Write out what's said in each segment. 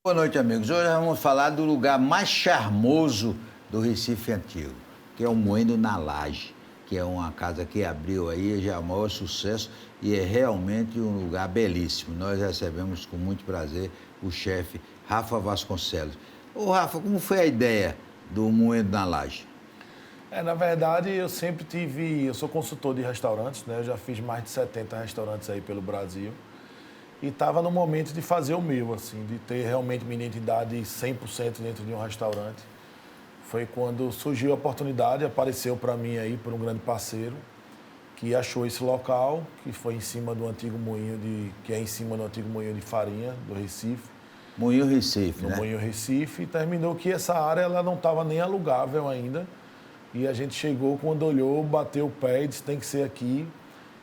Boa noite, amigos. Hoje nós vamos falar do lugar mais charmoso do Recife Antigo, que é o Moendo na Laje, que é uma casa que abriu aí, já é o maior sucesso e é realmente um lugar belíssimo. Nós recebemos com muito prazer o chefe Rafa Vasconcelos. Ô Rafa, como foi a ideia do Moendo na Laje? Na verdade, eu sou consultor de restaurantes, né? Eu já fiz mais de 70 restaurantes aí pelo Brasil. E estava no momento de fazer o meu, assim, de ter realmente minha identidade 100% dentro de um restaurante. Foi quando surgiu a oportunidade, apareceu para mim aí por um grande parceiro, que achou esse local, que foi em cima do antigo que é em cima do antigo moinho de farinha do Recife. Moinho Recife, No né? Moinho Recife, e terminou que essa área ela não estava nem alugável ainda. E a gente chegou, quando olhou, bateu o pé e disse, tem que ser aqui.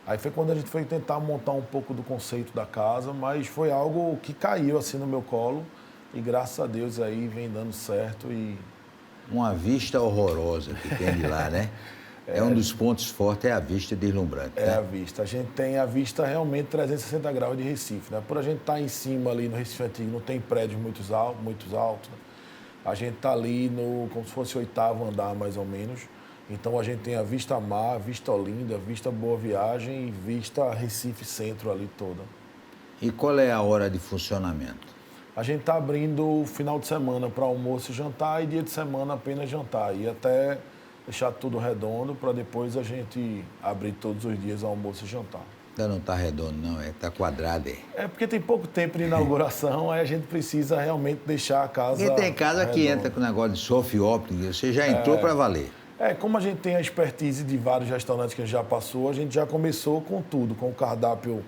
Aí foi quando a gente foi tentar montar um pouco do conceito da casa, mas foi algo que caiu assim no meu colo e graças a Deus aí vem dando certo e... Uma vista horrorosa que tem de lá, né? É um dos pontos fortes, é a vista deslumbrante, É né? a vista. A gente tem a vista realmente 360 graus de Recife, né? Por a gente estar em cima ali no Recife Antigo, não tem prédios muito altos, né? A gente está ali como se fosse o 8º andar mais ou menos. Então a gente tem a vista mar, vista Olinda, vista Boa Viagem e vista Recife Centro ali toda. E qual é a hora de funcionamento? A gente está abrindo final de semana para almoço e jantar e dia de semana apenas jantar. E até deixar tudo redondo para depois a gente abrir todos os dias almoço e jantar. Ainda não está redondo, não, está quadrado. É porque tem pouco tempo de inauguração, aí a gente precisa realmente deixar a casa Porque tem casa redonda. que entra com o negócio de soft opening, você já entrou para valer. Como a gente tem a expertise de vários restaurantes que a gente já passou, a gente já começou com tudo, com o cardápio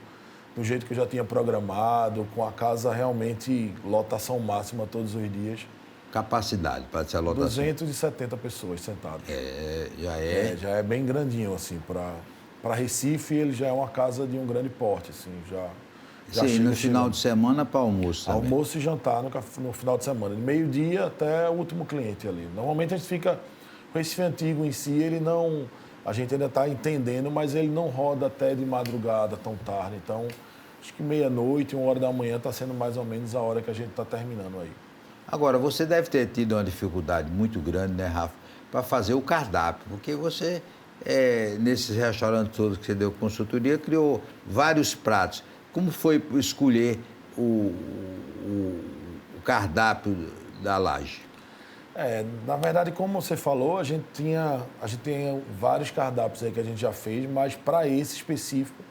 do jeito que eu já tinha programado, com a casa realmente lotação máxima todos os dias. Capacidade para essa lotação. 270 pessoas sentadas. Já Já é bem grandinho, assim, para Recife ele já é uma casa de um grande porte, assim, já Sim, chega no final chegando. de semana para almoço também. Almoço e jantar no final de semana, de meio-dia até o último cliente ali. Normalmente a gente fica... O Recife Antigo em si, ele não... A gente ainda está entendendo, mas ele não roda até de madrugada tão tarde. Então, acho que meia-noite, 1h da manhã está sendo mais ou menos a hora que a gente está terminando aí. Agora, você deve ter tido uma dificuldade muito grande, né, Rafa, para fazer o cardápio, porque você, nesses restaurantes todos que você deu consultoria, criou vários pratos. Como foi escolher o cardápio da Laje? Na verdade, como você falou, a gente tem vários cardápios aí que a gente já fez, mas para esse específico,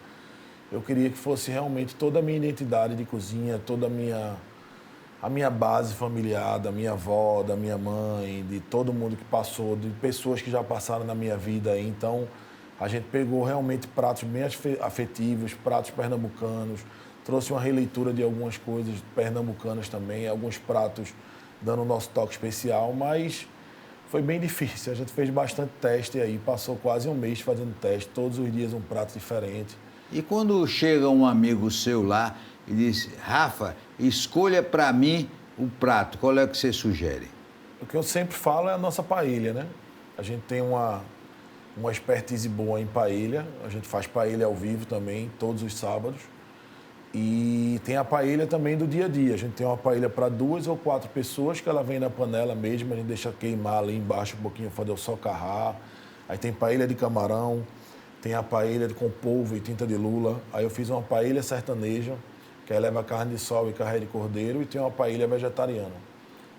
eu queria que fosse realmente toda a minha identidade de cozinha, toda a minha base familiar, da minha avó, da minha mãe, de todo mundo que passou, de pessoas que já passaram na minha vida aí. Então, a gente pegou realmente pratos bem afetivos, pratos pernambucanos, trouxe uma releitura de algumas coisas pernambucanas também, alguns pratos dando o nosso toque especial, mas foi bem difícil. A gente fez bastante teste aí, passou quase um mês fazendo teste, todos os dias um prato diferente. E quando chega um amigo seu lá e diz, Rafa, escolha para mim o prato, qual é o que você sugere? O que eu sempre falo é a nossa paella, né? A gente tem uma expertise boa em paella, a gente faz paella ao vivo também, todos os sábados. E tem a paella também do dia a dia. A gente tem uma paella para 2 ou 4 pessoas, que ela vem na panela mesmo, a gente deixa queimar ali embaixo um pouquinho, fazer o socarrá. Aí tem paella de camarão, tem a paella com polvo e tinta de lula. Aí eu fiz uma paella sertaneja, que aí leva carne de sol e carne de cordeiro, e tem uma paella vegetariana.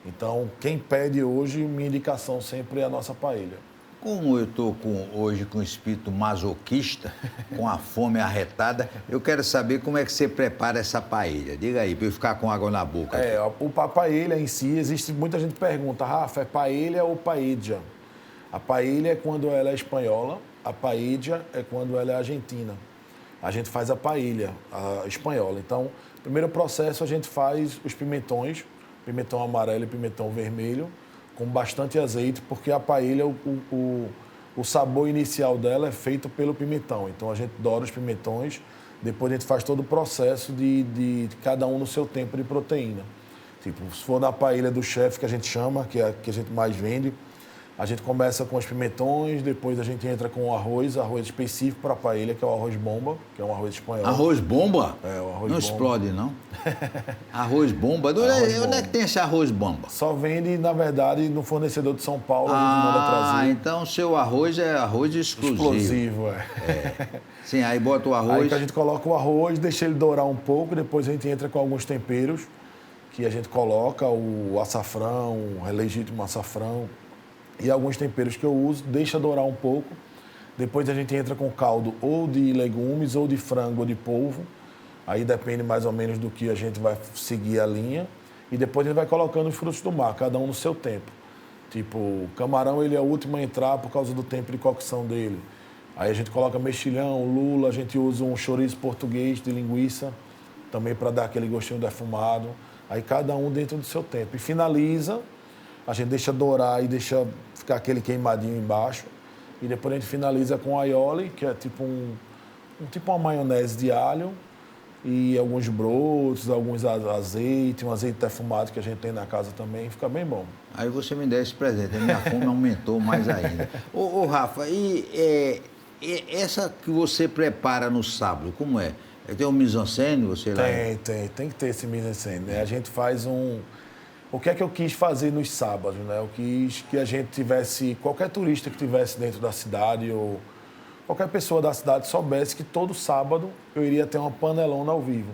Então, quem pede hoje, minha indicação sempre é a nossa paella. Como eu estou hoje com o espírito masoquista, com a fome arretada, eu quero saber como é que você prepara essa paella. Diga aí, para eu ficar com água na boca. A paella em si, muita gente pergunta, Rafa, é paella ou paella? A paella é quando ela é espanhola, a paella é quando ela é argentina. A gente faz a paella, a espanhola. Então, primeiro processo, a gente faz os pimentões, pimentão amarelo e pimentão vermelho, com bastante azeite, porque a paella, o sabor inicial dela é feito pelo pimentão. Então, a gente dora os pimentões, depois a gente faz todo o processo de cada um no seu tempo de proteína. Tipo, se for na paella do chefe, que a gente chama, que é a que a gente mais vende, A gente começa com os pimentões, depois a gente entra com o arroz específico para paella, que é o arroz bomba, que é um arroz espanhol. Arroz bomba? É, o arroz não bomba. Explode, não? Arroz bomba? Onde é que tem esse arroz bomba? Só vende, na verdade, no fornecedor de São Paulo, a gente manda trazer. Ah, então seu arroz é arroz exclusivo. Explosivo, Sim, aí bota o Aí arroz. que a gente coloca o arroz, deixa ele dourar um pouco, depois a gente entra com alguns temperos, que a gente coloca o açafrão, o legítimo açafrão, e alguns temperos que eu uso, deixa dourar um pouco. Depois a gente entra com caldo ou de legumes, ou de frango, ou de polvo. Aí depende mais ou menos do que a gente vai seguir a linha. E depois a gente vai colocando os frutos do mar, cada um no seu tempo. Tipo, o camarão ele é o último a entrar por causa do tempo de cocção dele. Aí a gente coloca mexilhão, lula, a gente usa um chouriço português de linguiça, também para dar aquele gostinho defumado. Aí cada um dentro do seu tempo. E finaliza, a gente deixa dourar e deixa ficar aquele queimadinho embaixo. E depois a gente finaliza com aioli, que é tipo tipo uma maionese de alho, e alguns brotos, alguns azeite, um azeite defumado que a gente tem na casa também, fica bem bom. Aí você me deu esse presente, a minha fome aumentou mais ainda. Ô Rafa, e essa que você prepara no sábado, como é? Tem um mise-en-scène, você lá? Tem que ter esse mise-en-scène, né? A gente faz O que é que eu quis fazer nos sábados, né? Eu quis que a gente tivesse, qualquer turista que tivesse dentro da cidade ou qualquer pessoa da cidade soubesse que todo sábado eu iria ter uma panelona ao vivo.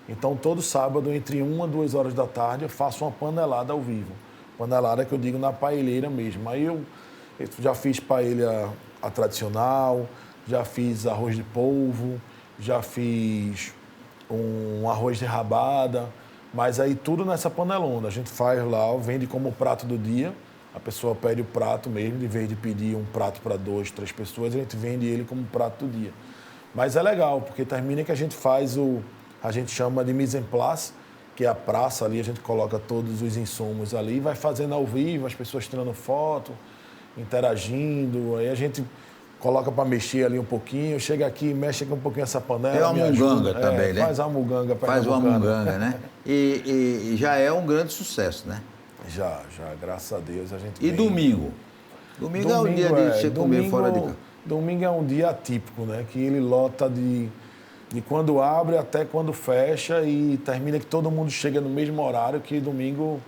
Então, todo sábado, entre 1 a 2 horas da tarde, eu faço uma panelada ao vivo. Panelada que eu digo na paelleira mesmo. Aí eu já fiz paella a tradicional, já fiz arroz de polvo, já fiz um arroz de rabada, mas aí tudo nessa panelona. A gente faz lá, vende como prato do dia. A pessoa pede o prato mesmo, em vez de pedir um prato para 2, 3 pessoas, a gente vende ele como prato do dia. Mas é legal, porque termina que a gente faz a gente chama de mise en place, que é a praça ali, a gente coloca todos os insumos ali e vai fazendo ao vivo, as pessoas tirando foto, interagindo, aí a gente coloca para mexer ali um pouquinho, chega aqui, mexe aqui um pouquinho essa panela. É uma munganga também, né? Faz a munganga. Faz uma munganga, né? E já é um grande sucesso, né? Já, graças a Deus a gente. E domingo? Domingo é o dia de você comer fora de casa. Domingo é um dia atípico, né? Que ele lota de quando abre até quando fecha e termina que todo mundo chega no mesmo horário, que domingo,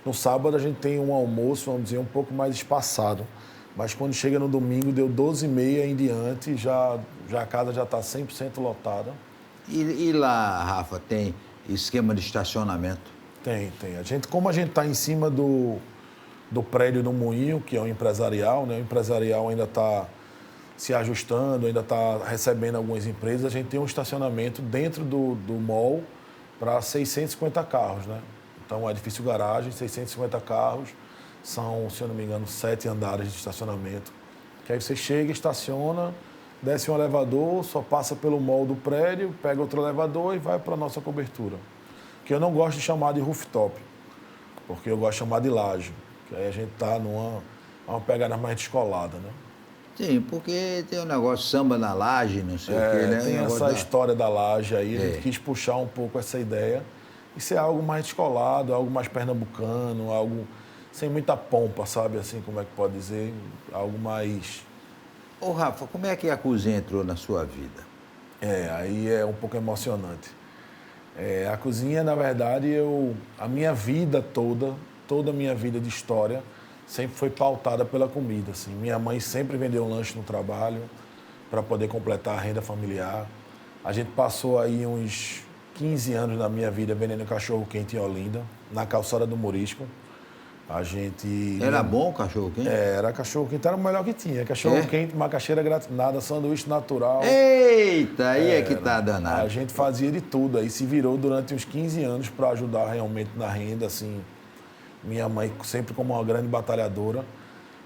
no sábado a gente tem um almoço, vamos dizer, um pouco mais espaçado. Mas quando chega no domingo, deu 12h30 em diante, já a casa já está 100% lotada. E lá, Rafa, tem esquema de estacionamento? Tem. Como a gente está em cima do prédio do Moinho, que é o empresarial, né? O empresarial ainda está se ajustando, ainda está recebendo algumas empresas. A gente tem um estacionamento dentro do mall para 650 carros, né? Então, é edifício garagem, 650 carros. São, se eu não me engano, 7 andares de estacionamento. Que aí você chega, estaciona, desce um elevador, só passa pelo mall do prédio, pega outro elevador e vai para a nossa cobertura. Que eu não gosto de chamar de rooftop, porque eu gosto de chamar de laje. Que aí a gente está numa pegada mais descolada, né? Sim, porque tem um negócio samba na laje, não sei o quê, né? Tem essa história da laje aí, a gente quis puxar um pouco essa ideia e ser algo mais descolado, algo mais pernambucano, algo sem muita pompa, sabe? Assim, como é que pode dizer? Algo mais... Ô, Rafa, como é que a cozinha entrou na sua vida? Aí é um pouco emocionante. A cozinha, na verdade, a minha vida toda a minha vida de história, sempre foi pautada pela comida, assim. Minha mãe sempre vendeu lanche no trabalho para poder completar a renda familiar. A gente passou aí uns 15 anos da minha vida vendendo cachorro-quente em Olinda, na calçada do Morisco. A gente... Era bom o cachorro-quente? Era cachorro-quente, era o melhor que tinha. Cachorro-quente, macaxeira gratinada, sanduíche natural. Eita, aí é que tá danado. A gente fazia de tudo, aí se virou durante uns 15 anos para ajudar realmente na renda, assim. Minha mãe sempre como uma grande batalhadora.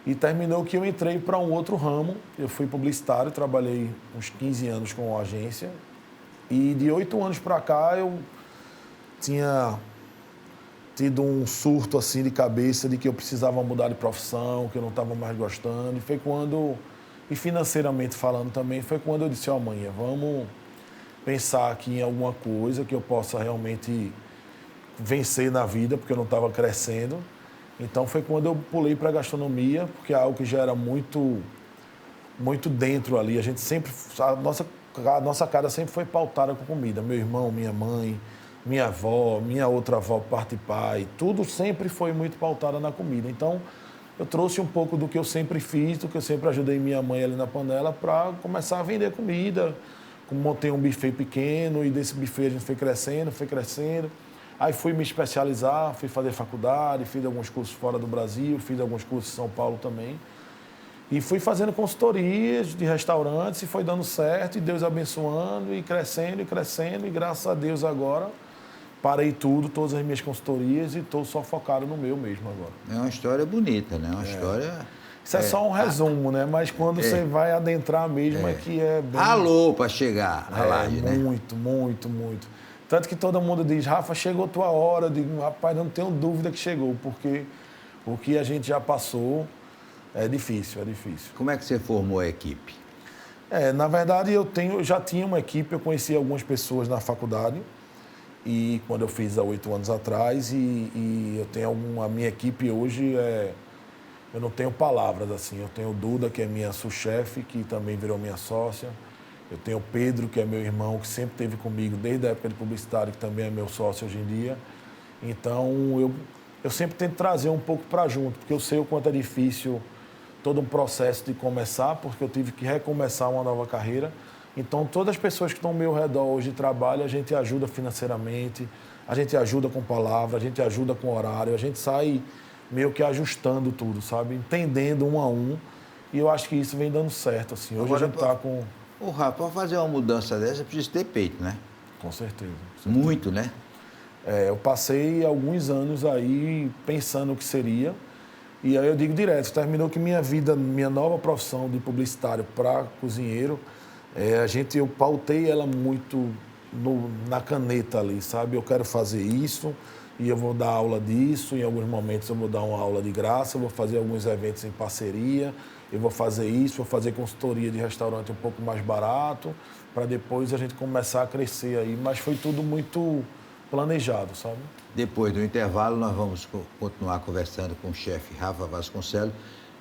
E terminou que eu entrei para um outro ramo. Eu fui publicitário, trabalhei uns 15 anos com agência. E de 8 anos para cá eu tinha tido um surto assim de cabeça de que eu precisava mudar de profissão, que eu não estava mais gostando. E foi quando, e financeiramente falando também, foi quando eu disse, mãe, vamos pensar aqui em alguma coisa que eu possa realmente vencer na vida, porque eu não estava crescendo. Então foi quando eu pulei para a gastronomia, porque é algo que já era muito dentro ali. A gente sempre, a nossa casa sempre foi pautada com comida. Meu irmão, minha mãe, minha avó, minha outra avó, parte de pai, tudo sempre foi muito pautado na comida. Então eu trouxe um pouco do que eu sempre fiz, do que eu sempre ajudei minha mãe ali na panela para começar a vender comida. Montei um buffet pequeno e desse buffet a gente foi crescendo, foi crescendo. Aí fui me especializar, fui fazer faculdade, fiz alguns cursos fora do Brasil, fiz alguns cursos em São Paulo também. E fui fazendo consultorias de restaurantes e foi dando certo, e Deus abençoando, e crescendo, e graças a Deus agora parei tudo, todas as minhas consultorias, e estou só focado no meu mesmo agora. É uma história bonita, né? Uma história... Isso é só um resumo, né? Mas quando você vai adentrar mesmo é que é bem... Ralou para chegar à laje, né? Muito, muito, muito. Tanto que todo mundo diz, Rafa, chegou tua hora. Eu digo, rapaz, não tenho dúvida que chegou, porque o que a gente já passou é difícil, é difícil. Como é que você formou a equipe? Na verdade, eu já tinha uma equipe, eu conheci algumas pessoas na faculdade, e quando eu fiz há 8 anos atrás, e eu tenho a minha equipe hoje eu não tenho palavras assim. Eu tenho o Duda, que é minha sous-chefe, que também virou minha sócia. Eu tenho o Pedro, que é meu irmão, que sempre esteve comigo desde a época de publicitário, que também é meu sócio hoje em dia. Então, eu sempre tento trazer um pouco para junto, porque eu sei o quanto é difícil todo um processo de começar, porque eu tive que recomeçar uma nova carreira. Então, todas as pessoas que estão ao meu redor hoje de trabalho, a gente ajuda financeiramente, a gente ajuda com palavra, a gente ajuda com horário, a gente sai meio que ajustando tudo, sabe? Entendendo um a um. E eu acho que isso vem dando certo, assim. Hoje Agora, a gente está com... Ô, Rafa, para fazer uma mudança dessa, precisa ter peito, né? Com certeza. Muito, né? Eu passei alguns anos aí pensando o que seria. E aí eu digo direto, terminou que minha vida, minha nova profissão de publicitário para cozinheiro, eu pautei ela muito na caneta ali, sabe? Eu quero fazer isso e eu vou dar aula disso, em alguns momentos eu vou dar uma aula de graça, eu vou fazer alguns eventos em parceria, eu vou fazer isso, vou fazer consultoria de restaurante um pouco mais barato, para depois a gente começar a crescer aí. Mas foi tudo muito planejado, sabe? Depois do intervalo, nós vamos continuar conversando com o chefe Rafa Vasconcelos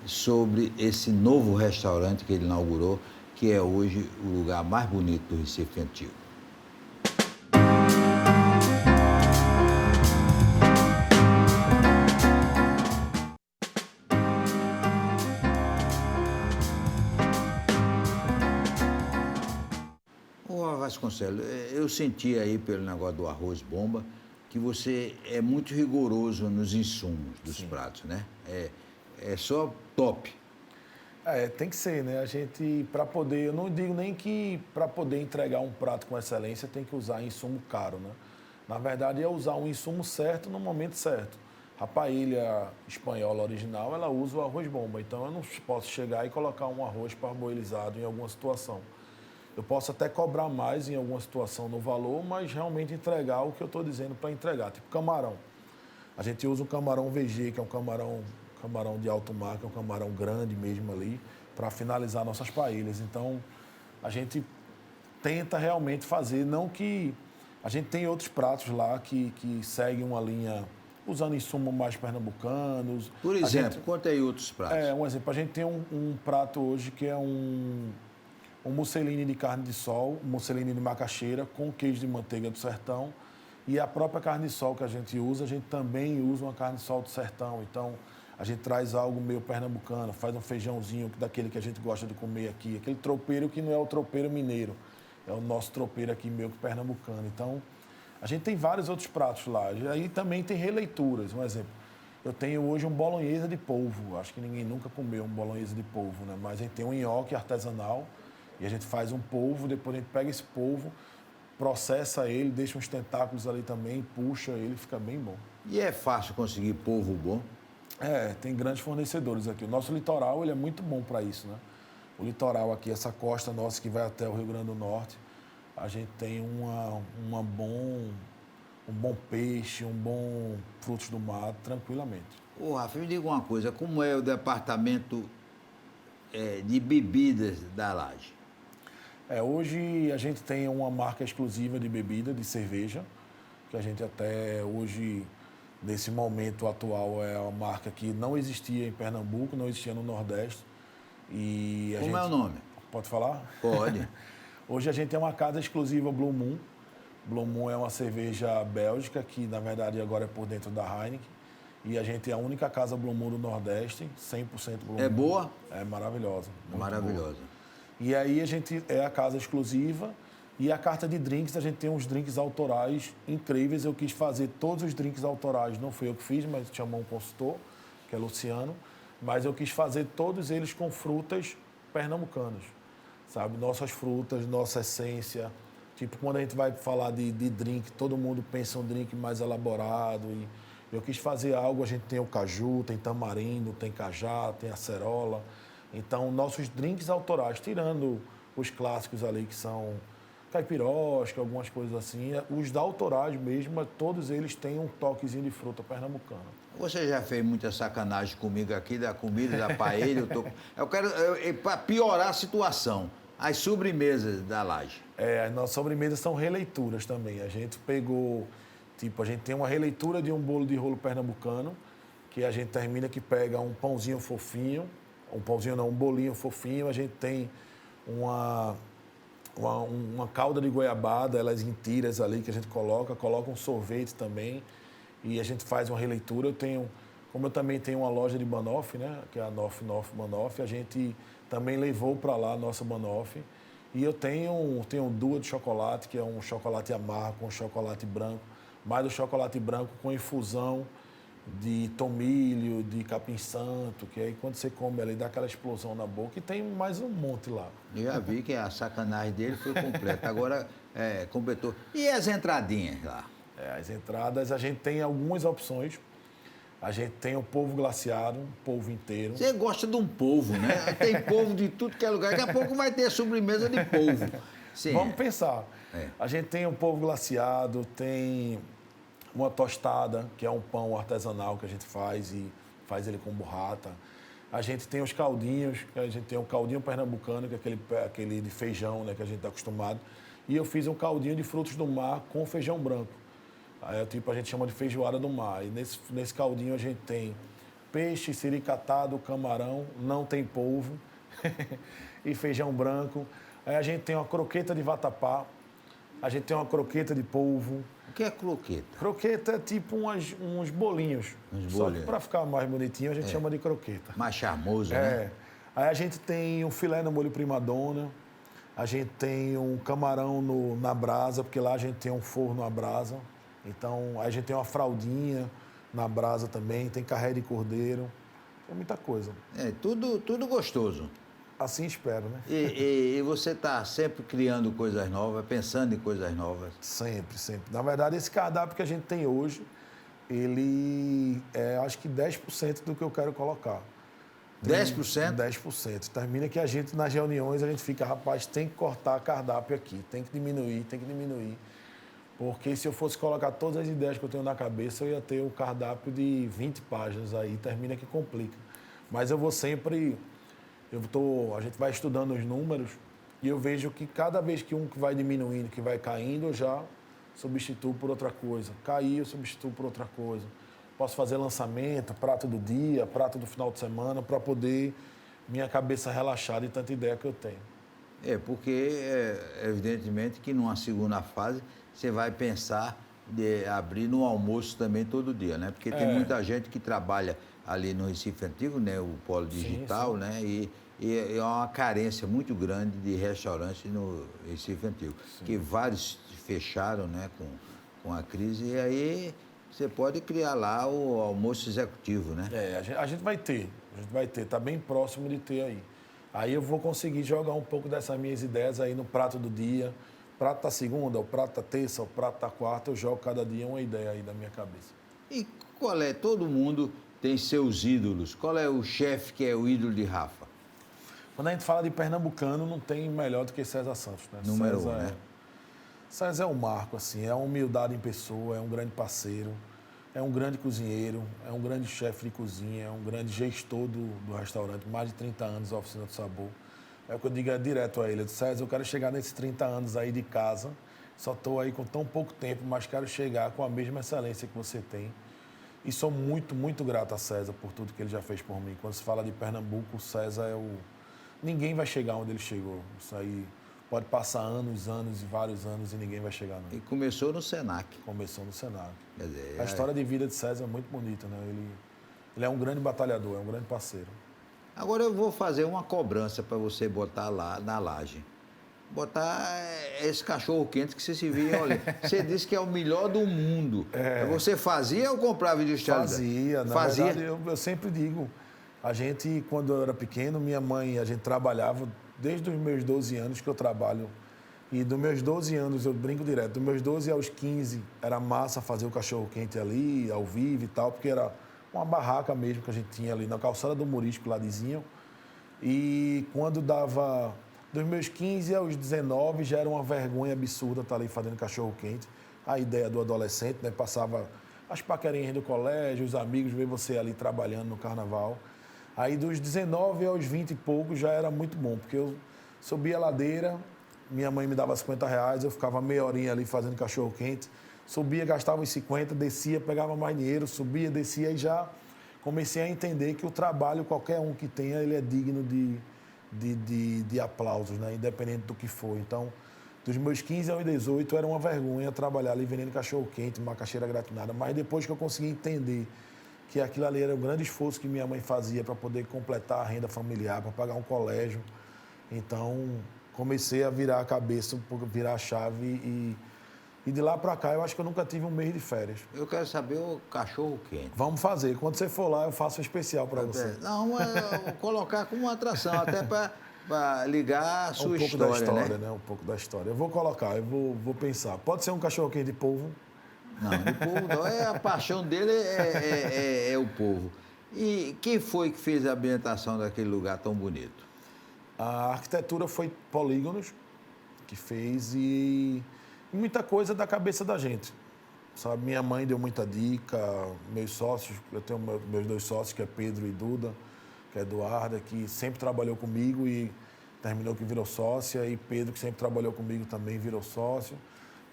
sobre esse novo restaurante que ele inaugurou, que é hoje o lugar mais bonito do Recife Antigo. Ô, Vasconcelos, eu senti aí pelo negócio do arroz bomba que você é muito rigoroso nos insumos dos pratos, né? É só top. Tem que ser, né? A gente, para poder, eu não digo nem que para poder entregar um prato com excelência tem que usar insumo caro, né? Na verdade, é usar um insumo certo no momento certo. A paella espanhola original, ela usa o arroz bomba, então eu não posso chegar e colocar um arroz parboilizado em alguma situação. Eu posso até cobrar mais em alguma situação no valor, mas realmente entregar o que eu estou dizendo para entregar. Tipo camarão. A gente usa o camarão VG, que é um camarão de alto mar, que é um camarão grande mesmo ali, para finalizar nossas paellas. Então, a gente tenta realmente fazer, não que... A gente tem outros pratos lá que seguem uma linha usando insumos mais pernambucanos. Por exemplo, conta aí outros pratos. Um exemplo. A gente tem um prato hoje que é um musseline de carne de sol, um musseline de macaxeira com queijo de manteiga do sertão. E a própria carne de sol que a gente também usa uma carne de sol do sertão. Então, a gente traz algo meio pernambucano, faz um feijãozinho daquele que a gente gosta de comer aqui. Aquele tropeiro que não é o tropeiro mineiro, é o nosso tropeiro aqui meio que pernambucano. Então, a gente tem vários outros pratos lá. E aí também tem releituras. Um exemplo, eu tenho hoje um bolonhesa de polvo. Acho que ninguém nunca comeu um bolonhesa de polvo, né? Mas a gente tem um nhoque artesanal e a gente faz um polvo, depois a gente pega esse polvo, processa ele, deixa uns tentáculos ali também, puxa ele, fica bem bom. E é fácil conseguir polvo bom? Tem grandes fornecedores aqui. O nosso litoral, ele é muito bom para isso, né? O litoral aqui, essa costa nossa que vai até o Rio Grande do Norte, a gente tem um bom peixe, um bom frutos do mar, tranquilamente. Ô, Rafa, me diga uma coisa, como é o departamento de bebidas da laje? Hoje a gente tem uma marca exclusiva de bebida, de cerveja, que a gente até hoje nesse momento atual, é uma marca que não existia em Pernambuco, não existia no Nordeste. E Como é o nome? Pode falar? Pode. Hoje a gente tem uma casa exclusiva Blue Moon. Blue Moon é uma cerveja bélgica que, na verdade, agora é por dentro da Heineken. E a gente é a única casa Blue Moon do Nordeste, 100% Blue Moon. É boa? É maravilhosa. Maravilhosa. Boa. E aí a gente é a casa exclusiva. E a carta de drinks, a gente tem uns drinks autorais incríveis. Eu quis fazer todos os drinks autorais, não fui eu que fiz, mas chamou um consultor, que é Luciano. Mas eu quis fazer todos eles com frutas pernambucanas, sabe? Nossas frutas, nossa essência. Tipo, quando a gente vai falar de drink, todo mundo pensa um drink mais elaborado. E eu quis fazer algo, a gente tem o caju, tem tamarindo, tem cajá, tem acerola. Então, nossos drinks autorais, tirando os clássicos ali que são caipirosca, algumas coisas assim, os da autorais mesmo, todos eles têm um toquezinho de fruta pernambucana. Você já fez muita sacanagem comigo aqui, da comida, da paella. Eu quero, para piorar a situação, as sobremesas da laje. As nossas sobremesas são releituras também. A gente pegou, tipo, a gente tem uma releitura de um bolo de rolo pernambucano, que a gente termina que pega um pãozinho fofinho, um bolinho fofinho, a gente tem uma calda de goiabada, elas em tiras ali que a gente coloca um sorvete também e a gente faz uma releitura. Como eu também tenho uma loja de banoffee, né, que é a Noff Banoffee, a gente também levou para lá a nossa banoffee. E eu tenho um duo de chocolate, que é um chocolate amargo com chocolate branco, mais o chocolate branco com infusão de tomilho, de capim-santo, que aí quando você come ali dá aquela explosão na boca e tem mais um monte lá. Eu já vi que a sacanagem dele foi completa. Agora, completou. E as entradinhas lá? As entradas, a gente tem algumas opções. A gente tem o polvo glaciado, polvo inteiro. Você gosta de um polvo, né? Tem polvo de tudo que é lugar. Daqui a pouco vai ter sobremesa de polvo. Sim, Vamos pensar. A gente tem o polvo glaciado, tem uma tostada, que é um pão artesanal que a gente faz e faz ele com burrata. A gente tem os caldinhos, que a gente tem um caldinho pernambucano, que é aquele de feijão, né, que a gente está acostumado. E eu fiz um caldinho de frutos do mar com feijão branco. Aí, a gente chama de feijoada do mar. E nesse caldinho a gente tem peixe, siricatado, camarão, não tem polvo, e feijão branco. Aí a gente tem uma croqueta de vatapá, a gente tem uma croqueta de polvo. O que é croqueta? Croqueta é tipo uns bolinhos. Só que para ficar mais bonitinho a gente chama de croqueta. Mais charmoso, né? Aí a gente tem um filé no molho primadona, a gente tem um camarão na brasa, porque lá a gente tem um forno à brasa. Então, a gente tem uma fraldinha na brasa também, tem carré de cordeiro, tem muita coisa. Tudo gostoso. Assim espero, né? E você está sempre criando coisas novas, pensando em coisas novas? Sempre, sempre. Na verdade, esse cardápio que a gente tem hoje, ele é acho que 10% do que eu quero colocar. 10%? 10%. Termina que a gente, nas reuniões, a gente fica, rapaz, tem que cortar cardápio aqui, tem que diminuir. Porque se eu fosse colocar todas as ideias que eu tenho na cabeça, eu ia ter um cardápio de 20 páginas aí, termina que complica. Mas eu vou sempre... a gente vai estudando os números e eu vejo que cada vez que um vai diminuindo, que vai caindo, eu já substituo por outra coisa. Cair, eu substituo por outra coisa. Posso fazer lançamento, prato do dia, prato do final de semana, para poder minha cabeça relaxar de tanta ideia que eu tenho. Porque evidentemente que numa segunda fase você vai pensar de abrir no almoço também todo dia, né? Porque tem muita gente que trabalha ali no Recife Antigo, né? O polo digital, sim. Né? E é uma carência muito grande de restaurantes no Recife Antigo. Sim. Que vários fecharam, né? Com a crise, e aí você pode criar lá o almoço executivo, né? A gente vai ter, está bem próximo de ter aí. Aí eu vou conseguir jogar um pouco dessas minhas ideias aí no prato do dia. Prato da segunda, o prato da terça, o prato da quarta, eu jogo cada dia uma ideia aí da minha cabeça. E qual é? Todo mundo tem seus ídolos. Qual é o chefe que é o ídolo de Rafa? Quando a gente fala de pernambucano, não tem melhor do que César Santos, né? Número um, né? César é um marco, assim, é uma humildade em pessoa, é um grande parceiro, é um grande cozinheiro, é um grande chefe de cozinha, é um grande gestor do restaurante, mais de 30 anos, a Oficina do Sabor. É o que eu digo direto a ele. Eu disse, César, eu quero chegar nesses 30 anos aí de casa, só estou aí com tão pouco tempo, mas quero chegar com a mesma excelência que você tem. E sou muito, muito grato a César por tudo que ele já fez por mim. Quando se fala de Pernambuco, o César é o... Ninguém vai chegar onde ele chegou. Isso aí pode passar anos, anos e vários anos e ninguém vai chegar não. E começou no Senac. Começou no Senac. Quer dizer, A história de vida de César é muito bonita, né? Ele é um grande batalhador, é um grande parceiro. Agora eu vou fazer uma cobrança para você botar lá na laje. Botar esse cachorro quente que você se via, olha, você disse que é o melhor do mundo. Você fazia ou comprava industrializado? Fazia, na verdade, eu sempre digo, a gente, quando eu era pequeno, minha mãe, a gente trabalhava desde os meus 12 anos que eu trabalho. E dos meus 12 anos, eu brinco direto, dos meus 12 aos 15, era massa fazer o cachorro quente ali, ao vivo e tal, porque era uma barraca mesmo que a gente tinha ali na calçada do Morisco, lá diziam. E quando dava... Dos meus 15 aos 19 já era uma vergonha absurda estar ali fazendo cachorro-quente. A ideia do adolescente, né? Passava as paquerinhas do colégio, os amigos, ver você ali trabalhando no carnaval. Aí dos 19 aos 20 e pouco já era muito bom, porque eu subia a ladeira, minha mãe me dava R$50, eu ficava meia horinha ali fazendo cachorro-quente. Subia, gastava os 50, descia, pegava mais dinheiro, subia, descia e já comecei a entender que o trabalho, qualquer um que tenha, ele é digno de aplausos, né? Independente do que for. Então, dos meus 15 aos 18, era uma vergonha trabalhar ali vendendo cachorro-quente, macaxeira gratinada. Mas depois que eu consegui entender que aquilo ali era um grande esforço que minha mãe fazia para poder completar a renda familiar, para pagar um colégio, então comecei a virar a cabeça, virar a chave e de lá para cá eu acho que eu nunca tive um mês de férias. Eu quero saber o cachorro-quente. Vamos fazer. Quando você for lá, eu faço um especial para você. Não, eu vou colocar como uma atração, até para ligar a sua história, um pouco da história, né? Um pouco da história. Eu vou colocar, eu vou pensar. Pode ser um cachorro-quente de polvo? Não, de polvo não. A paixão dele é o povo. E quem foi que fez a ambientação daquele lugar tão bonito? A arquitetura foi Polígonos, que fez, e muita coisa da cabeça da gente. Sabe, minha mãe deu muita dica, meus sócios, eu tenho meus 2 sócios, que é Pedro e Duda, que é Eduarda, que sempre trabalhou comigo e terminou que virou sócia, e Pedro, que sempre trabalhou comigo, também virou sócio.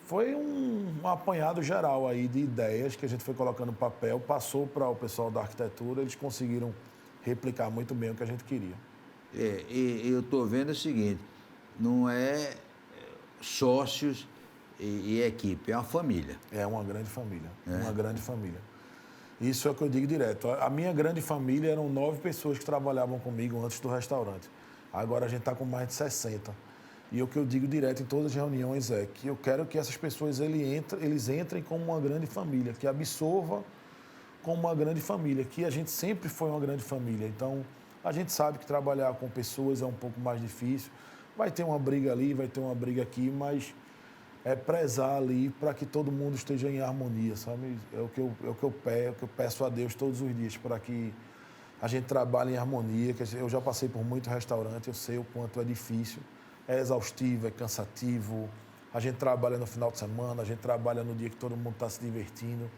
Foi um apanhado geral aí de ideias que a gente foi colocando no papel, passou para o pessoal da arquitetura, eles conseguiram replicar muito bem o que a gente queria. E eu estou vendo o seguinte, não é sócios e equipe, é uma família. É uma grande família, uma grande família. Isso é o que eu digo direto. A minha grande família eram 9 pessoas que trabalhavam comigo antes do restaurante. Agora a gente está com mais de 60. E o que eu digo direto em todas as reuniões é que eu quero que essas pessoas eles entrem como uma grande família, que absorva como uma grande família, que a gente sempre foi uma grande família. Então, a gente sabe que trabalhar com pessoas é um pouco mais difícil. Vai ter uma briga ali, vai ter uma briga aqui, mas é prezar ali para que todo mundo esteja em harmonia, sabe? É o que eu peço a Deus todos os dias, para que a gente trabalhe em harmonia. Que eu já passei por muito restaurante, eu sei o quanto é difícil, é exaustivo, é cansativo. A gente trabalha no final de semana, a gente trabalha no dia que todo mundo está se divertindo.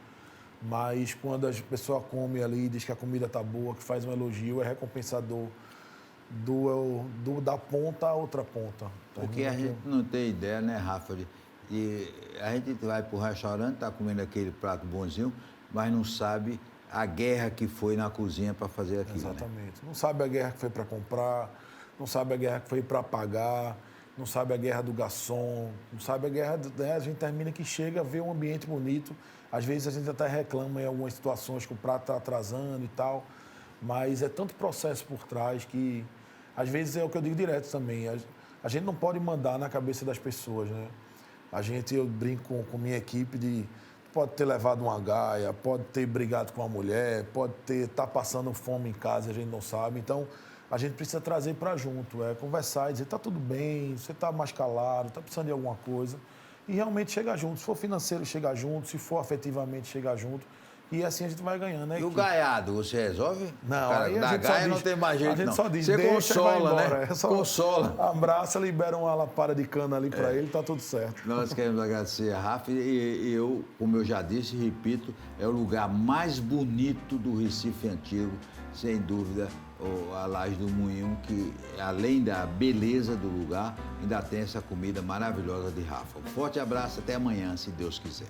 Mas quando a pessoa come ali, diz que a comida está boa, que faz um elogio, é recompensador da ponta a outra ponta. Porque a gente não tem ideia, né, Rafa? E a gente vai para o restaurante, está comendo aquele prato bonzinho, mas não sabe a guerra que foi na cozinha para fazer aquilo. Exatamente. Né? Não sabe a guerra que foi para comprar, não sabe a guerra que foi para pagar, não sabe a guerra do garçom, não sabe a guerra... Né? A gente termina que chega a ver um ambiente bonito. Às vezes a gente até reclama em algumas situações que o prato está atrasando e tal, mas é tanto processo por trás que, às vezes, é o que eu digo direto também. A gente não pode mandar na cabeça das pessoas, né? Eu brinco com minha equipe pode ter levado uma gaia, pode ter brigado com uma mulher, pode estar passando fome em casa e a gente não sabe. Então, a gente precisa trazer para junto, conversar e dizer, está tudo bem, você está mais calado, está precisando de alguma coisa. E realmente chegar junto. Se for financeiro, chegar junto. Se for afetivamente, chegar junto. E assim a gente vai ganhando, né? E o gaiado, você resolve? Não, cara, aí a da gente gaia só não diz, tem mais jeito, a gente não. só diz, você deixa, consola, vai embora. né? Consola. Abraça, libera uma lapada de cana ali para ele, tá tudo certo. Nós queremos agradecer a Rafa e eu, como eu já disse e repito, é o lugar mais bonito do Recife Antigo, sem dúvida, a Laje do Moinho, que além da beleza do lugar, ainda tem essa comida maravilhosa de Rafa. Um forte abraço, até amanhã, se Deus quiser.